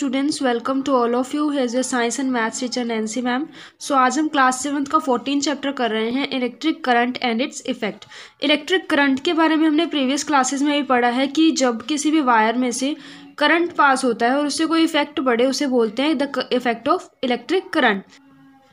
Students, welcome to all of you. Here's your science and maths teacher Nancy ma'am. So आज हम class 7 का 14 chapter कर रहे हैं, electric current and its effect. Electric current के बारे में हमने प्रीवियस क्लासेस में भी पढ़ा है कि जब किसी भी वायर में से करंट पास होता है और उससे कोई इफेक्ट पड़े उसे बोलते हैं the effect of electric current.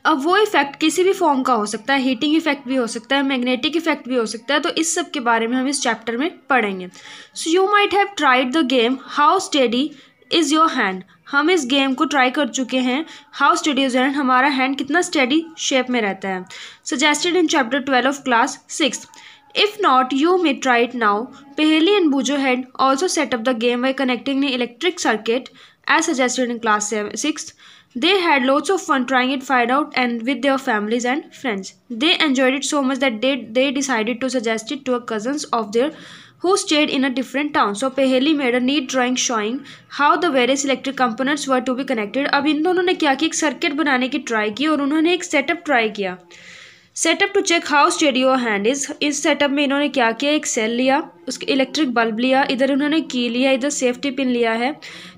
अब वो इफेक्ट किसी भी फॉर्म का हो सकता है, हीटिंग इफेक्ट भी हो सकता है, मैग्नेटिक इफेक्ट भी हो सकता है। तो इस सब के बारे में हम इस चैप्टर में पढ़ेंगे। So you might have tried the game how steady is your hand. हम इस गेम को ट्राई कर चुके हैं, how steady is your hand, हमारा हैंड कितना स्टेडी शेप में रहता है। Suggested in chapter 12 of class 6। If not, you may try it now. Paheli and Bujo had also set up the game by connecting the electric circuit as suggested in class 6. They had lots of fun trying it out and with their families and friends. They enjoyed it so much that they decided to suggest it to a cousins of theirs who stayed in a different town. So Paheli made a neat drawing showing how the various electric components were to be connected. अब इन दोनों ने क्या कि एक circuit बनाने की try की और उन्होंने एक सेटअप ट्राई किया। Setup to check how steady your hand is. इस सेटअप में इन्होंने क्या किया, एक सेल लिया, उसके इलेक्ट्रिक बल्ब लिया, इधर उन्होंने की लिया, इधर सेफ्टी पिन लिया है।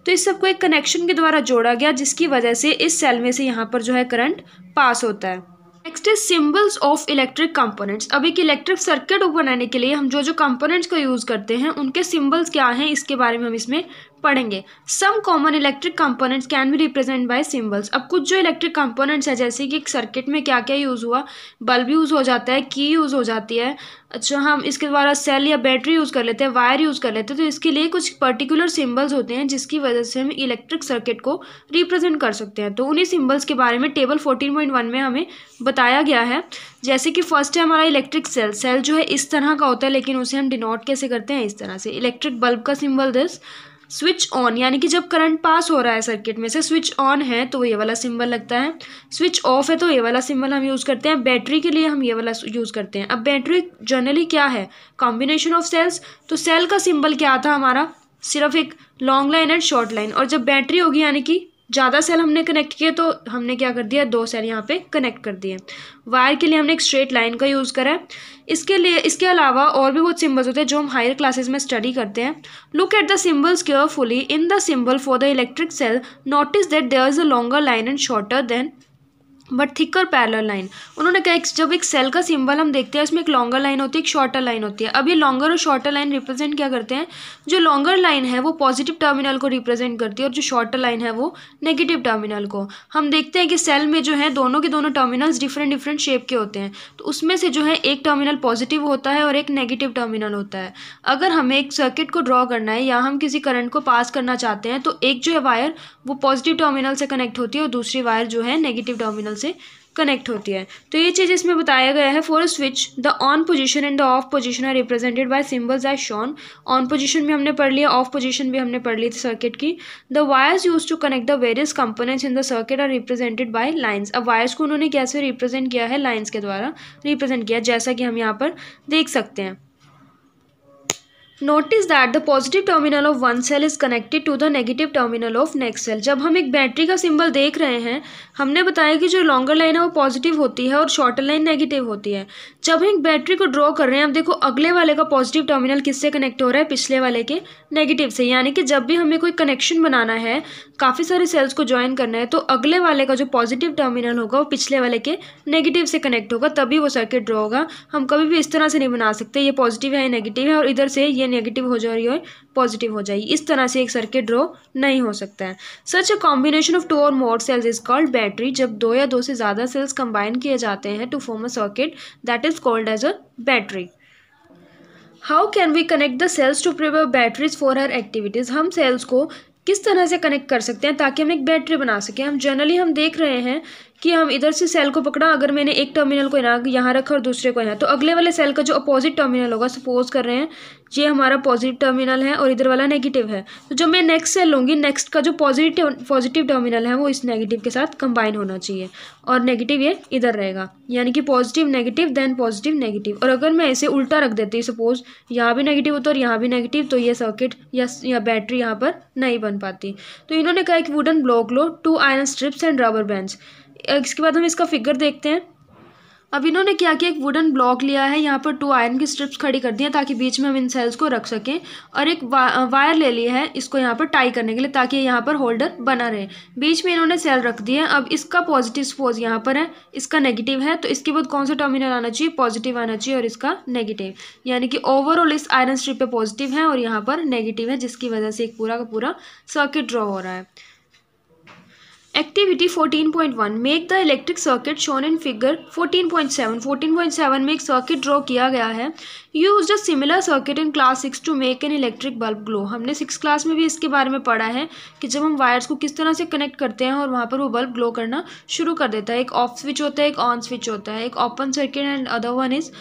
तो इस सबको एक कनेक्शन के द्वारा जोड़ा गया जिसकी वजह से इस सेल में से यहाँ पर जो है करंट पास होता है। Next is symbols of electric components. अब एक इलेक्ट्रिक सर्किट बनाने के लिए हम जो जो कंपोनेंट्स का यूज़ करते हैं उनके सिम्बल्स क्या हैं इसके बारे में हम इसमें पढ़ेंगे। Some common electric components can be represent by symbols. अब कुछ जो इलेक्ट्रिक कंपोनेंट्स है, जैसे कि एक सर्किट में क्या क्या यूज़ हुआ, बल्ब यूज़ हो जाता है, की यूज़ हो जाती है, अच्छा हम इसके द्वारा सेल या बैटरी यूज़ कर लेते हैं, वायर यूज़ कर लेते हैं। तो इसके लिए कुछ पर्टिकुलर सिम्बल्स होते हैं जिसकी वजह से हम इलेक्ट्रिक सर्किट को रिप्रेजेंट कर सकते हैं। तो उन्हीं सिम्बल्स के बारे में टेबल 14.1 में हमें बताया गया है। जैसे कि फर्स्ट है हमारा इलेक्ट्रिक सेल। सेल जो है इस तरह का होता है लेकिन उसे हम डिनोट कैसे करते हैं, इस तरह से। इलेक्ट्रिक बल्ब का सिंबल दिस। स्विच ऑन, यानी कि जब करंट पास हो रहा है सर्किट में से, स्विच ऑन है तो ये वाला सिंबल लगता है, स्विच ऑफ है तो ये वाला सिंबल हम यूज़ करते हैं। बैटरी के लिए हम ये वाला यूज़ करते हैं। अब बैटरी जनरली क्या है, कॉम्बिनेशन ऑफ सेल्स। तो सेल का सिंबल क्या था हमारा, सिर्फ एक long line and short line. और जब बैटरी होगी यानी कि ज़्यादा सेल हमने कनेक्ट किए तो हमने क्या कर दिया, 2 सेल यहाँ पे कनेक्ट कर दिए। वायर के लिए हमने एक स्ट्रेट लाइन का यूज़ करा है। इसके अलावा और भी बहुत सिंबल्स होते हैं जो हम हायर क्लासेस में स्टडी करते हैं। Look at the symbols carefully. In the symbol for the electric cell notice that there is a longer line and shorter than but thicker parallel line. उन्होंने कहा जब एक सेल का सिंबल हम देखते हैं इसमें एक लॉन्गर लाइन होती है, एक शॉर्टर लाइन होती है। अब ये लॉन्गर और शॉर्टर लाइन रिप्रेजेंट क्या करते हैं, जो लॉन्गर लाइन है वो पॉजिटिव टर्मिनल को रिप्रेजेंट करती है और जो शॉर्टर लाइन है वो नेगेटिव टर्मिनल को। हम देखते हैं कि सेल में जो है दोनों के दोनों टर्मिनल्स डिफरेंट शेप के होते हैं। तो उसमें से जो है एक टर्मिनल पॉजिटिव होता है और एक नेगेटिव टर्मिनल होता है। अगर हमें एक सर्किट को ड्रॉ करना है या हम किसी करंट को पास करना चाहते हैं तो एक जो है वायर वो पॉजिटिव टर्मिनल से कनेक्ट होती है और दूसरी वायर जो है नेगेटिव टर्मिनल से कनेक्ट होती है। तो ये चीज़ इसमें बताया गया है। For switch the on position and the off position are represented by symbols as shown. On position भी हमने पढ़ लिया, ऑफ पोजीशन भी हमने पढ़ ली थी सर्किट की। The wires use to connect the various components in the circuit are represented by lines. अब वायर्स को उन्होंने कैसे रिप्रेजेंट किया है, लाइन्स के द्वारा रिप्रेजेंट किया, जैसा कि हम यहाँ पर देख सकते हैं। Notice that the positive terminal of one cell is connected to the negative terminal of next cell. जब हम एक बैटरी का सिंबल देख रहे हैं, हमने बताया कि जो लॉन्गर लाइन है वो पॉजिटिव होती है और शॉर्टर लाइन नेगेटिव होती है। जब हम एक बैटरी को ड्रॉ कर रहे हैं, अब देखो अगले वाले का पॉजिटिव टर्मिनल किससे कनेक्ट हो रहा है, पिछले वाले के नेगेटिव से। यानी कि जब भी हमें कोई कनेक्शन बनाना है, काफ़ी सारे सेल्स को ज्वाइन करना है, तो अगले वाले का जो पॉजिटिव टर्मिनल होगा वो पिछले वाले के नेगेटिव से कनेक्ट होगा, तभी वो सर्किट ड्रॉ होगा। हम कभी भी इस तरह से नहीं बना सकते ये पॉजिटिव है नेगेटिव है और इधर से ये नेगेटिव हो जा रही है पॉजिटिव हो जाएगी। इस तरह से एक सर्किट ड्रॉ नहीं हो सकता है। सच अ कॉम्बिनेशन ऑफ 2 और मोर सेल्स इज कॉल्ड बैटरी। जब 2 या 2 से ज़्यादा सेल्स कंबाइन किए जाते हैं to form a circuit that is called as a battery. How can we connect the cells to prepare batteries for her activities. हम cells को किस तरह से कनेक्ट कर सकते हैं ताकि हम एक बैटरी बना सकें। हम जनरली हम देख रहे हैं कि हम इधर से सेल को पकड़ा, अगर मैंने एक टर्मिनल को यहाँ रखा और दूसरे को यहाँ, तो अगले वाले सेल का जो अपोजिट टर्मिनल होगा, सपोज कर रहे हैं ये हमारा पॉजिटिव टर्मिनल है और इधर वाला नेगेटिव है, तो जब मैं नेक्स्ट सेल लूँगी, नेक्स्ट का जो पॉजिटिव टर्मिनल है वो इस नेगेटिव के साथ कंबाइन होना चाहिए और नेगेटिव ये इधर रहेगा, यानी कि positive negative then positive negative. और अगर मैं ऐसे उल्टा रख देती हूँ, सपोज यहाँ भी नेगेटिव होता है और यहाँ भी नेगेटिव, तो ये सर्किट या बैटरी यहाँ पर नहीं बन पाती। तो इन्होंने कहा कि wooden block low, 2 iron strips and rubber bands. इसके बाद हम इसका फिगर देखते हैं। अब इन्होंने क्या किया, एक वुडन ब्लॉक लिया है, यहाँ पर 2 आयरन की स्ट्रिप्स खड़ी कर दी हैं ताकि बीच में हम इन सेल्स को रख सकें, और एक वायर ले लिया है इसको यहाँ पर टाई करने के लिए ताकि यहाँ पर होल्डर बना रहे। बीच में इन्होंने सेल रख दी है। अब इसका पॉजिटिव सपोज यहाँ पर है, इसका नेगेटिव है, तो इसके बाद कौन सा टर्मिनल आना चाहिए, पॉजिटिव आना चाहिए, और इसका नेगेटिव, यानी कि ओवरऑल इस आयरन स्ट्रिप पे पॉजिटिव है और यहाँ पर नेगेटिव है, जिसकी वजह से एक पूरा का पूरा सर्किट ड्रॉ हो रहा है। Activity 14.1 make the electric circuit shown in figure 14.7। 14.7 में एक सर्किट ड्रॉ किया गया है। Use a similar circuit in class 6 to make an electric bulb glow. हमने 6 क्लास में भी इसके बारे में पढ़ा है कि जब हम वायर्स को किस तरह से कनेक्ट करते हैं और वहाँ पर वो बल्ब ग्लो करना शुरू कर देता है। एक ऑफ स्विच होता है, एक ऑन स्विच होता है, एक open circuit and other one is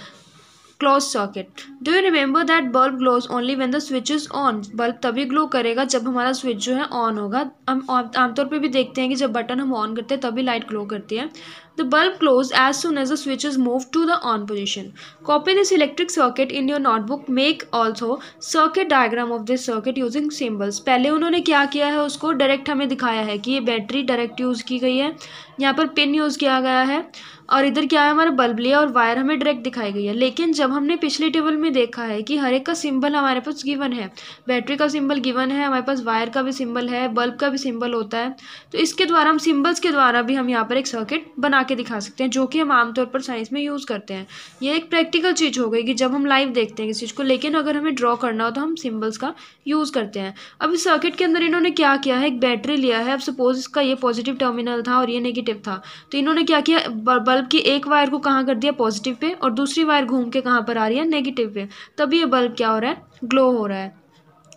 close circuit. Do you remember that bulb glows only when the switch is on. Bulb तभी ग्लो करेगा जब हमारा स्विच जो है ऑन होगा। हम आमतौर पे भी देखते हैं कि जब बटन हम ऑन करते हैं तभी लाइट ग्लो करती है। The bulb glows as soon as the switch is moved to the on position. Copy this electric circuit in your notebook. Make also circuit diagram of this circuit using symbols. पहले उन्होंने क्या किया है, उसको direct हमें दिखाया है कि ये बैटरी डायरेक्ट यूज़ की गई है, यहाँ पर पिन यूज़ किया गया है, और इधर क्या है हमारा बल्ब लिया और वायर हमें डायरेक्ट दिखाई गई है। लेकिन जब हमने पिछले टेबल में देखा है कि हर एक का सिंबल हमारे पास गिवन है, बैटरी का सिंबल गिवन है, हमारे पास वायर का भी सिंबल है, बल्ब का भी सिंबल होता है, तो इसके द्वारा हम सिंबल्स के द्वारा भी हम यहाँ पर एक सर्किट बना के दिखा सकते हैं, जो कि हम आमतौर पर साइंस में यूज़ करते हैं। ये एक प्रैक्टिकल चीज़ हो गई कि जब हम लाइव देखते हैं किसी चीज़ को, लेकिन अगर हमें ड्रॉ करना हो तो हम सिंबल्स का यूज़ करते हैं। अब इस सर्किट के अंदर इन्होंने क्या किया है, एक बैटरी लिया है। अब सपोज इसका ये पॉजिटिव टर्मिनल था और ये नेगेटिव था, तो इन्होंने क्या किया, बल्ब की एक वायर को कहाँ कर दिया, पॉजिटिव पे, और दूसरी वायर घूम के कहाँ पर आ रही है, नेगेटिव पे। तभी ये बल्ब क्या हो रहा है, ग्लो हो रहा है।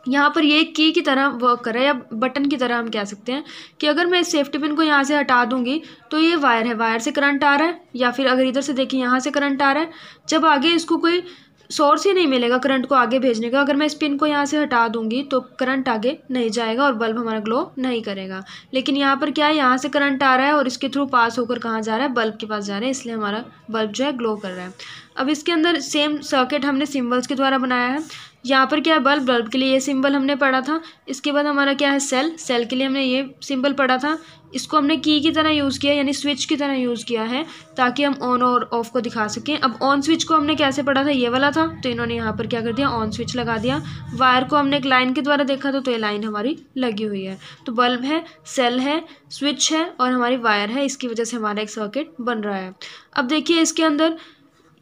यहाँ पर ये की तरह वर्क कर रहा है, या बटन की तरह हम कह सकते हैं कि अगर मैं इस सेफ्टी पिन को यहाँ से हटा दूंगी तो ये वायर है, वायर से करंट आ रहा है, या फिर अगर इधर से देखिए यहाँ से करंट आ रहा है। जब आगे इसको कोई सोर्स ही नहीं मिलेगा करंट को आगे भेजने का, अगर मैं इस पिन को यहाँ से हटा दूंगी तो करंट आगे नहीं जाएगा और बल्ब हमारा ग्लो नहीं करेगा। लेकिन यहाँ पर क्या है, यहाँ से करंट आ रहा है और इसके थ्रू पास होकर कहाँ जा रहा है, बल्ब के पास जा रहा है, इसलिए हमारा बल्ब जो है ग्लो कर रहा है। अब इसके अंदर सेम सर्किट हमने सिम्बल्स के द्वारा बनाया है। यहाँ पर क्या है, बल्ब के लिए ये सिंबल हमने पढ़ा था। इसके बाद हमारा क्या है, सेल के लिए हमने ये सिंबल पढ़ा था। इसको हमने की तरह यूज़ किया, यानी स्विच की तरह यूज़ किया है ताकि हम ऑन और ऑफ को दिखा सकें। अब ऑन स्विच को हमने कैसे पढ़ा था, ये वाला था, तो इन्होंने यहाँ पर क्या कर दिया, ऑन स्विच लगा दिया। वायर को हमने एक लाइन के द्वारा देखा था, तो ये लाइन हमारी लगी हुई है। तो बल्ब है, सेल है, स्विच है और हमारी वायर है, इसकी वजह से हमारा एक सर्किट बन रहा है। अब देखिए इसके अंदर,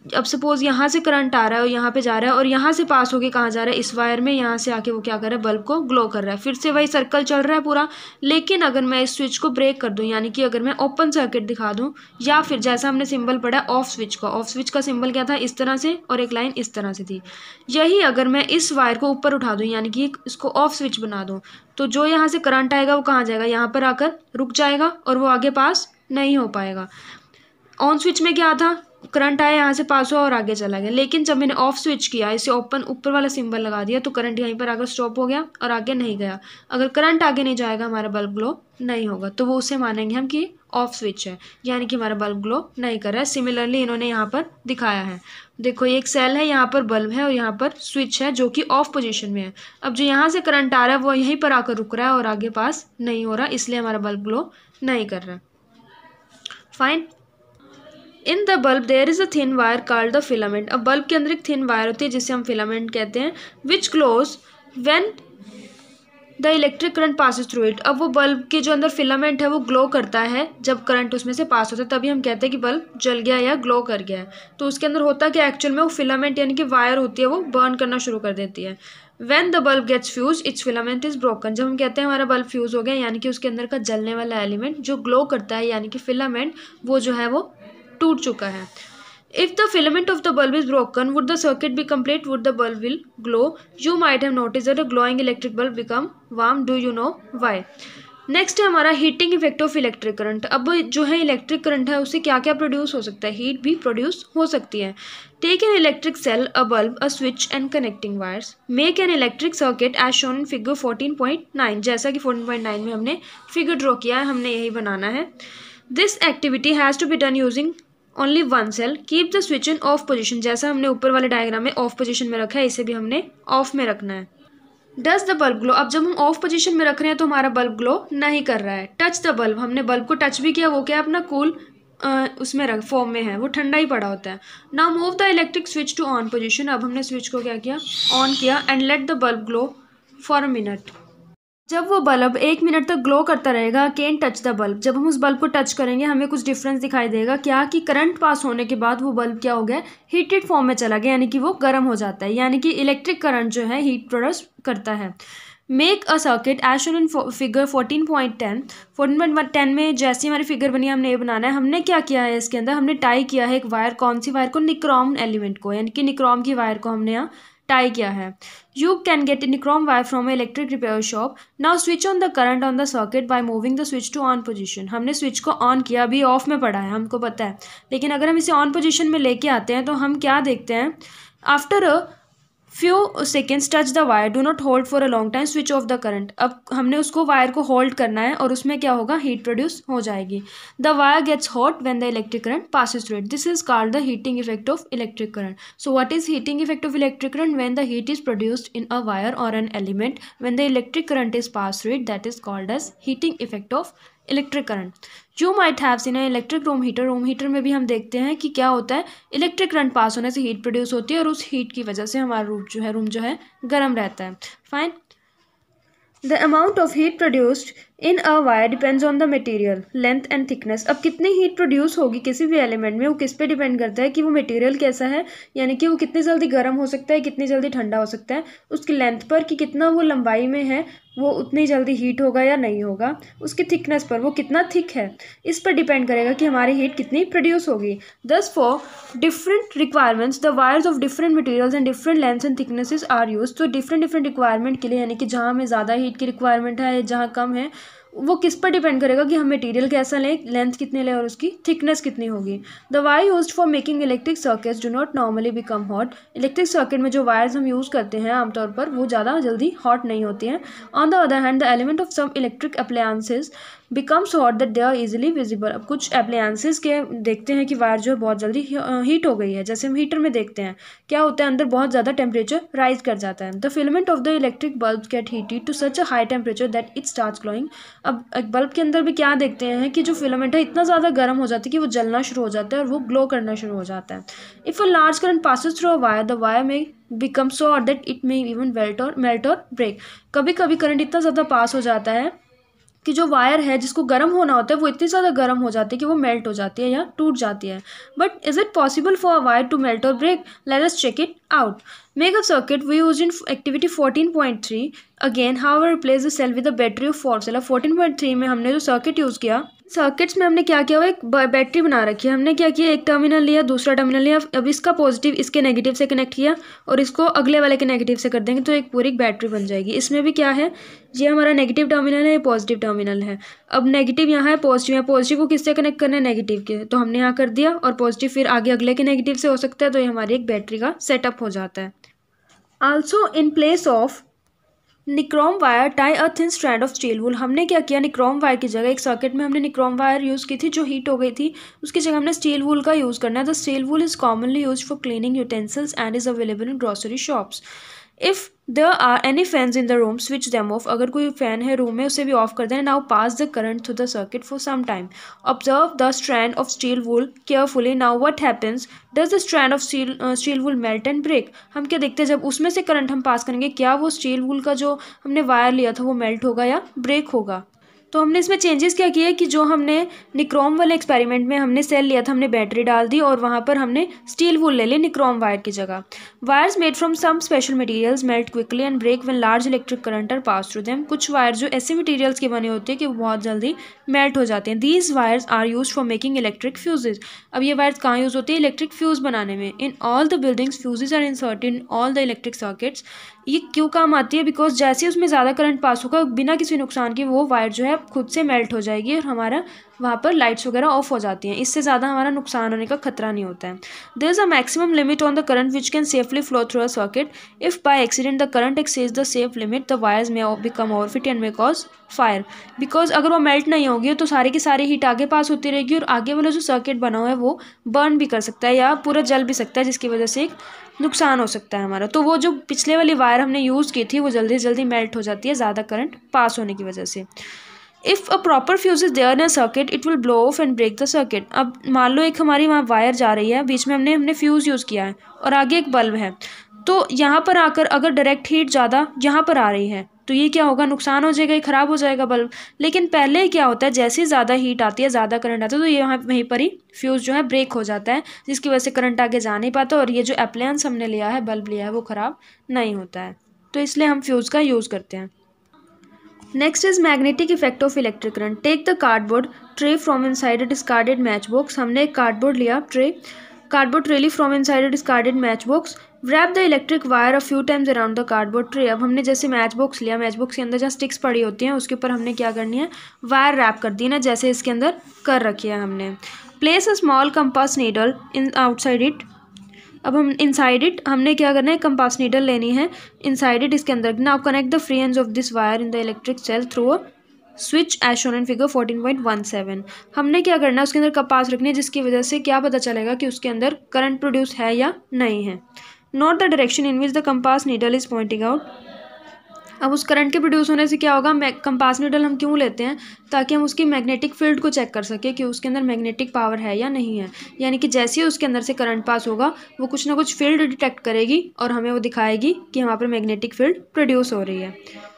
अब सपोज यहाँ से करंट आ रहा है और यहाँ पे जा रहा है, और यहाँ से पास होके कहाँ जा रहा है, इस वायर में, यहाँ से आके वो क्या कर रहा है, बल्ब को ग्लो कर रहा है। फिर से वही सर्कल चल रहा है पूरा। लेकिन अगर मैं इस स्विच को ब्रेक कर दूँ, यानी कि अगर मैं ओपन सर्किट दिखा दूँ, या फिर जैसा हमने सिंबल पढ़ा ऑफ स्विच का, ऑफ स्विच का सिंबल क्या था, इस तरह से, और एक लाइन इस तरह से थी। यही अगर मैं इस वायर को ऊपर उठा दूँ, यानी कि इसको ऑफ स्विच बना दूँ, तो जो यहाँ से करंट आएगा वो कहाँ जाएगा, यहाँ पर आकर रुक जाएगा और वो आगे पास नहीं हो पाएगा। ऑन स्विच में क्या था, करंट आया, यहाँ से पास हुआ और आगे चला गया। लेकिन जब मैंने ऑफ स्विच किया, इसे ओपन ऊपर वाला सिंबल लगा दिया, तो करंट यहीं पर आकर स्टॉप हो गया और आगे नहीं गया। अगर करंट आगे नहीं जाएगा, हमारा बल्ब ग्लो नहीं होगा, तो वो उसे मानेंगे हम कि ऑफ स्विच है, यानी कि हमारा बल्ब ग्लो नहीं कर रहा है। सिमिलरली इन्होंने यहाँ पर दिखाया है, देखो ये एक सेल है, यहाँ पर बल्ब है और यहाँ पर स्विच है जो कि ऑफ पोजीशन में है। अब जो यहाँ से करंट आ रहा है वो यहीं पर आकर रुक रहा है और आगे पास नहीं हो रहा, इसलिए हमारा बल्ब ग्लो नहीं कर रहा है। Fine. In the bulb there is a thin wire called the filament. अब बल्ब के अंदर एक थिन वायर होती है जिसे हम फिलामेंट कहते हैं, which glows when the electric current passes through it. अब वो बल्ब के जो अंदर फिलामेंट है वो ग्लो करता है जब करंट उसमें से पास होता है, तभी हम कहते हैं कि बल्ब जल गया या ग्लो कर गया है। तो उसके अंदर होता क्या, एक्चुअल में वो फिलामेंट यानी कि वायर होती है, वो बर्न करना शुरू कर देती है। When the bulb gets fused, its filament is broken। जब हम कहते हैं हमारा बल्ब फ्यूज हो गया, यानी कि उसके अंदर का जलने वाला एलिमेंट जो ग्लो करता है, यानी कि फिलामेंट, वो जो है वो टूट चुका है। If the filament of the bulb is broken, would the circuit be complete? Would the bulb will glow? You might have noticed that a glowing electric bulb become warm. Do you know why? Next है हमारा heating effect of electric current. अब जो है electric current है उससे क्या क्या produce हो सकता है, हीट भी प्रोड्यूस हो सकती है। Take an electric cell, a bulb, a switch and connecting wires, make an electric circuit as shown in figure 14.9। जैसा कि 14.9 में हमने फिगर ड्रॉ किया है, हमने यही बनाना है। This activity has to be done using only one cell. Keep the switch in off position. जैसा हमने ऊपर वाले डायग्राम में ऑफ पोजिशन में रखा है, इसे भी हमने ऑफ में रखना है। Does the bulb glow. अब जब हम ऑफ पोजीशन में रख रहे हैं तो हमारा बल्ब ग्लो नहीं कर रहा है। टच द बल्ब, हमने बल्ब को टच भी किया, वो क्या है अपना कूल उसमें रख फॉर्म में है, वो ठंडा ही पड़ा होता है। Now move the electric switch to on position. अब हमने स्विच को क्या किया, ऑन किया, and let the bulb glow for a minute. जब वो बल्ब 1 मिनट तक ग्लो करता रहेगा, कैन टच द बल्ब। जब हम उस बल्ब को टच करेंगे हमें कुछ डिफरेंस दिखाई देगा, क्या कि करंट पास होने के बाद वो बल्ब क्या हो गया, हीटेड फॉर्म में चला गया, यानी कि वो गर्म हो जाता है, यानी कि इलेक्ट्रिक करंट जो है हीट प्रोड्यूस करता है। Make a circuit as shown in figure 14.10। 14.10 में जैसी हमारी फिगर बनी है हमने ये बनाना है। हमने क्या किया है, इसके अंदर हमने टाई किया है एक वायर, कौन सी वायर को, निक्रोम एलिमेंट को, यानी कि निक्रोम की वायर को हमने यहाँ टाई किया है। You can get nichrome wire from electric repair shop. Now switch on the current on the circuit by moving the switch to on position. हमने स्विच को ऑन किया, अभी ऑफ में पड़ा है हमको पता है, लेकिन अगर हम इसे ऑन पोजीशन में लेके आते हैं तो हम क्या देखते हैं, after a few seconds touch the wire, do not hold for a long time, switch off the current. अब हमने उसको वायर को होल्ड करना है और उसमें क्या होगा, हीट प्रोड्यूस हो जाएगी। The wire gets hot when the electric current passes through it. This is called the heating effect of electric current. So what is heating effect of electric current? When the heat is produced in a wire और an element when the electric current is pass through it, that is called as heating effect of electric current. You might have seen electric room heater. Room heater में भी हम देखते हैं कि क्या होता है, इलेक्ट्रिक करंट पास होने से हीट प्रोड्यूस होती है और उस हीट की वजह से हमारा रूम जो है गर्म रहता है। Fine. The amount of heat produced in a wire depends on the material length and thickness. अब कितनी हीट प्रोड्यूस होगी किसी भी एलिमेंट में, वो किस पे डिपेंड करता है कि वो मटेरियल कैसा है, यानी कि वो कितनी जल्दी गर्म हो सकता है, कितनी जल्दी ठंडा हो सकता है, उसकी लेंथ पर कि कितना वो लंबाई में है, वो उतनी जल्दी हीट होगा या नहीं होगा, उसकी थिकनेस पर, वो कितना थिक है, इस पर डिपेंड करेगा कि हमारी हीट कितनी प्रोड्यूस होगी। Thus for different requirements the wires of different materials and different lengths and thicknesses are use. तो डिफरेंट रिक्वायरमेंट के लिए, यानी कि जहाँ हमें ज़्यादा हीट की रिक्वायरमेंट है, जहाँ कम है, वो किस पर डिपेंड करेगा कि हम मटेरियल कैसा लें, लेंथ कितनी लें और उसकी थिकनेस कितनी होगी। The wire used for making electric circuits do not normally become hot. Electric circuit में जो वायर्स हम यूज़ करते हैं आमतौर पर वो ज़्यादा जल्दी हॉट नहीं होती हैं। On the other hand the element of some electric appliances becomes hot that they are easily visible. अब कुछ अप्लायंसेज के देखते हैं कि वायर जो है बहुत जल्दी हीट हो गई है, जैसे हम हीटर में देखते हैं क्या होता है, अंदर बहुत ज़्यादा टेम्परेचर राइज कर जाता है। The filament of the electric bulb get heated to such a high temperature that it starts glowing. अब एक बल्ब के अंदर भी क्या देखते हैं कि जो फिलामेंट है इतना ज़्यादा गर्म हो जाता है कि वो जलना शुरू हो जाता है और वो ग्लो करना शुरू हो जाता है। If a large current passes through a wire the wire में become so hot that it may even melt और ब्रेक। कभी कभी करंट इतना ज़्यादा पास हो जाता है कि जो वायर है जिसको गर्म होना होता है वो इतनी ज़्यादा गर्म हो जाती है कि वो मेल्ट हो जाती है या टूट जाती है। But is it possible for a wire to melt और break? Let us check it out. Make a circuit we use in activity 14.3। Again how replace the cell with a battery of 4 cell. 14.3 में हमने जो circuit use किया, circuits में हमने क्या किया, वो एक बैटरी बना रखी है। हमने क्या किया, एक टर्मिनल लिया, दूसरा टर्मिनल लिया, अब इसका पॉजिटिव इसके नेगेटिव से कनेक्ट किया और इसको अगले वाले के नेगेटिव से कर देंगे तो एक पूरी बैटरी बन जाएगी। इसमें भी क्या है, ये हमारा नेगेटिव टर्मिनल है, ये पॉजिटिव टर्मिनल है। अब नेगेटिव यहाँ है, पॉजिटिव है, पॉजिटिव को किससे कनेक्ट करना है, नेगेटिव के, तो हमने यहाँ कर दिया, और पॉजिटिव फिर आगे अगले के नेगेटिव से हो सकता है, तो ये हमारी एक बैटरी का सेटअप हो जाता है। Also in place of nichrome wire tie a thin strand of steel wool. हमने क्या किया, निक्रोम वायर की जगह एक सर्किट में हमने निक्रोम वायर यूज़ की थी जो हीट हो गई थी, उसकी जगह हमने स्टील वूल का यूज़ करना है। The steel wool is commonly use for cleaning utensils and is available in grocery shops. If there are any fans in the room switch them off. अगर कोई फैन है रूम में उसे भी ऑफ कर दें। Now pass the current through the circuit for some time. Observe the strand of steel wool carefully. Now what happens, does the strand of steel wool melt and break. हम क्या देखते हैं, जब उसमें से करंट हम पास करेंगे क्या वो स्टील वूल का जो हमने वायर लिया था वो मेल्ट होगा या ब्रेक होगा। तो हमने इसमें चेंजेस क्या किए कि जो हमने निक्रोम वाले एक्सपेरिमेंट में हमने सेल लिया था, हमने बैटरी डाल दी और वहाँ पर हमने स्टील वूल ले ली निक्रोम वायर की जगह। Wires made from some special materials melt quickly and break when large electric current are pass through them. कुछ वायर जो ऐसे मटेरियल्स के बने होते हैं कि वो बहुत जल्दी मेल्ट हो जाते हैं। These wires are use for making electric fuses. अब ये वायर्स कहाँ यूज़ होती है, इलेक्ट्रिक फ्यूज़ बनाने में। In all the buildings fuses are inserted in all the electric circuits. ये क्यों काम आती है, बिकॉज जैसे उसमें ज़्यादा करंट पास होगा बिना किसी नुकसान के वो वायर जो है खुद से मेल्ट हो जाएगी और हमारा वहाँ पर लाइट्स वगैरह ऑफ हो जाती हैं। इससे ज़्यादा हमारा नुकसान होने का खतरा नहीं होता है। There is a maximum limit on the current which can safely flow through a circuit. If by accident the current exceeds the safe limit the wires may become overheat and may cause fire. Because अगर वो melt नहीं होगी तो सारी की सारी heat आगे पास होती रहेगी और आगे वाला जो सर्किट बना हुआ है वो बर्न भी कर सकता है या पूरा जल भी सकता है, जिसकी वजह से एक नुकसान हो सकता है हमारा। तो वो जो पिछले वाली वायर हमने यूज़ की थी वो जल्दी जल्दी मेल्ट हो जाती है ज़्यादा करंट पास होने की वजह से। If a proper fuse is there in a circuit it will blow off and break the circuit. अब मान लो एक हमारी वहाँ वायर जा रही है, बीच में हमने फ्यूज़ यूज़ किया है और आगे एक बल्ब है, तो यहाँ पर आकर अगर डायरेक्ट हीट ज़्यादा यहाँ पर आ रही है तो ये क्या होगा, नुकसान हो जाएगा, ये ख़राब हो जाएगा बल्ब। लेकिन पहले क्या होता है, जैसे ही ज़्यादा हीट आती है, ज़्यादा करंट आता है, तो ये वहीं पर ही फ्यूज़ जो है ब्रेक हो जाता है, जिसकी वजह से करंट आगे जा नहीं पाता और ये जो अप्लायंस हमने लिया है, बल्ब लिया है, वो ख़राब नहीं होता है। तो इसलिए हम फ्यूज़ का यूज़ करते हैं। Next is magnetic effect of electric current. Take the cardboard tray from inside a discarded match box. हमने एक कार्डबोर्ड लिया, कार्डबोर्ड ट्रे ली from inside a discarded match box. Wrap the electric wire a few times around the cardboard tray. अब हमने जैसे match box लिया, match box के अंदर जहाँ स्टिक्स पड़ी होती हैं उसके ऊपर हमने क्या करनी है, वायर रैप कर दी ना, जैसे इसके अंदर कर रखी है हमने। Place a small compass needle in outside it. अब हम इनसाइड इट हमने क्या करना है, कंपास नीडल लेनी है इनसाइड इट, इसके अंदर। Now connect the free ends of this wire in the electric cell through a switch as shown in figure 14.17। हमने क्या करना है, उसके अंदर कपास रखनी है, जिसकी वजह से क्या पता चलेगा कि उसके अंदर करंट प्रोड्यूस है या नहीं है। Note the direction in which the compass needle is pointing out. अब उस करंट के प्रोड्यूस होने से क्या होगा, कंपास नीडल हम क्यों लेते हैं, ताकि हम उसकी मैग्नेटिक फील्ड को चेक कर सकें कि उसके अंदर मैग्नेटिक पावर है या नहीं है। यानी कि जैसे ही उसके अंदर से करंट पास होगा, वो कुछ ना कुछ फील्ड डिटेक्ट करेगी और हमें वो दिखाएगी कि वहाँ पर मैग्नेटिक फील्ड प्रोड्यूस हो रही है।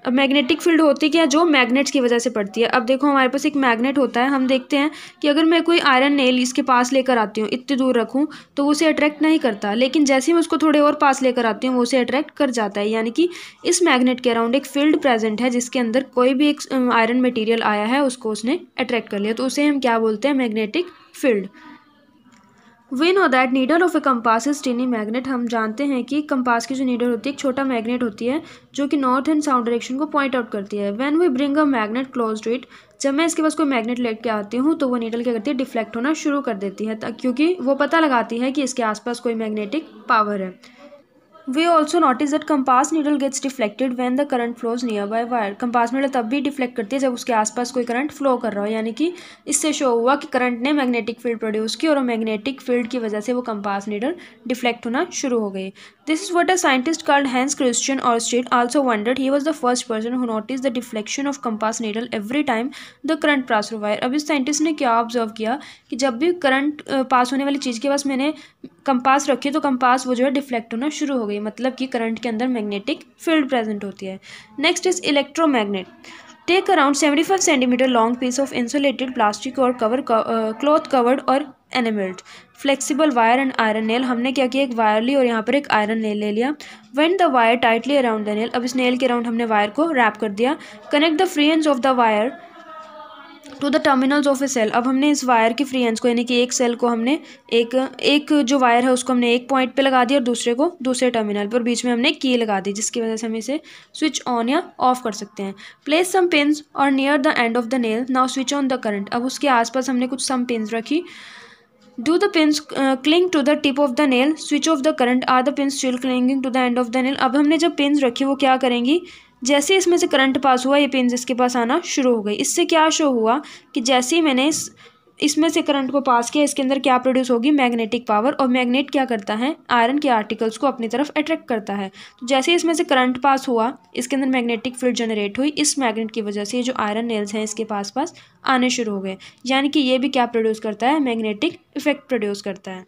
अब मैग्नेटिक फील्ड होती क्या है, जो मैग्नेट्स की वजह से पड़ती है। अब देखो हमारे पास एक मैग्नेट होता है, हम देखते हैं कि अगर मैं कोई आयरन नेल इसके पास लेकर आती हूँ, इतनी दूर रखूँ, तो वो उसे अट्रैक्ट नहीं करता, लेकिन जैसे ही मैं उसको थोड़े और पास लेकर आती हूँ वो उसे अट्रैक्ट कर जाता है। यानी कि इस मैग्नेट के अराउंड एक फील्ड प्रेजेंट है, जिसके अंदर कोई भी एक आयरन मटीरियल आया है उसको उसने अट्रैक्ट कर लिया, तो उसे हम क्या बोलते हैं, magnetic field. We know that needle of a compass is tiny magnet. हम जानते हैं कि कंपास की जो नीडल होती है एक छोटा मैग्नेट होती है, जो कि नॉर्थ एंड साउथ डायरेक्शन को पॉइंट आउट करती है। When we bring a magnet close to it, जब मैं इसके पास कोई मैग्नेट लेके आती हूँ तो वो नीडल क्या करती है, डिफ्लेक्ट होना शुरू कर देती है, क्योंकि वो पता लगाती है कि इसके आसपास कोई मैग्नेटिक पावर है। We also notice that compass needle gets deflected when the current flows nearby wire। Compass needle तब भी डिफ्लेक्ट करती है जब उसके आसपास कोई करंट फ्लो कर रहा हो, यानी कि इससे शो हुआ कि करंट ने मैग्नेटिक फील्ड प्रोड्यूस की और मैग्नेटिक फील्ड की वजह से वो कंपास नीडल डिफ्लेक्ट होना शुरू हो गई। This is what a scientist called Hans Christian Oersted also wondered. He was the first person who notice the deflection of compass needle every time the current pass through wire. अब इस scientist ने क्या observe किया कि जब भी current pass होने वाली चीज़ के पास मैंने कंपास रखी तो कंपास वो जो है डिफ्लेक्ट होना शुरू हो गई, मतलब कि करंट के अंदर मैग्नेटिक फील्ड प्रेजेंट होती है। Next is electromagnet. Take around 75 centimetre long piece of insulated plastic और क्लॉथ कवर्ड और enamelled flexible wire and iron nail. हमने क्या किया, एक वायर ली और यहाँ पर एक आयरन नेल ले लिया। Wind the wire tightly around the nail. अब इस नेल के अराउंड हमने वायर को रैप कर दिया। Connect the free ends of the wire to the terminals of a cell. अब हमने इस वायर की फ्री एंड्स को, यानी कि एक सेल को हमने एक जो वायर है उसको हमने एक पॉइंट पे लगा दिया और दूसरे को दूसरे टर्मिनल पर, बीच में हमने की लगा दी, जिसकी वजह से हम इसे स्विच ऑन या ऑफ कर सकते हैं। प्लेस सम पिन्स और near the end of the nail, now switch on the current. अब उसके आसपास हमने कुछ सम पिन्स रखी। Do the pins cling to the tip of the nail, switch off the current, are the pins still clinging to the end of the nail. अब हमने जब pins रखी वो क्या करेंगी, जैसे इसमें से करंट पास हुआ ये पिन्स इसके पास आना शुरू हो गई। इससे क्या शो हुआ कि जैसे ही मैंने इसमें से करंट को पास किया, इसके अंदर क्या प्रोड्यूस होगी, मैग्नेटिक पावर। और मैग्नेट क्या करता है, आयरन के आर्टिकल्स को अपनी तरफ अट्रैक्ट करता है। तो जैसे इसमें से करंट पास हुआ, इसके अंदर मैग्नेटिक फील्ड जनरेट हुई, इस मैग्नेट की वजह से ये जो आयरन नेल्स हैं इसके पास आने शुरू हो गए। यानी कि ये भी क्या प्रोड्यूस करता है, मैग्नेटिक इफेक्ट प्रोड्यूस करता है।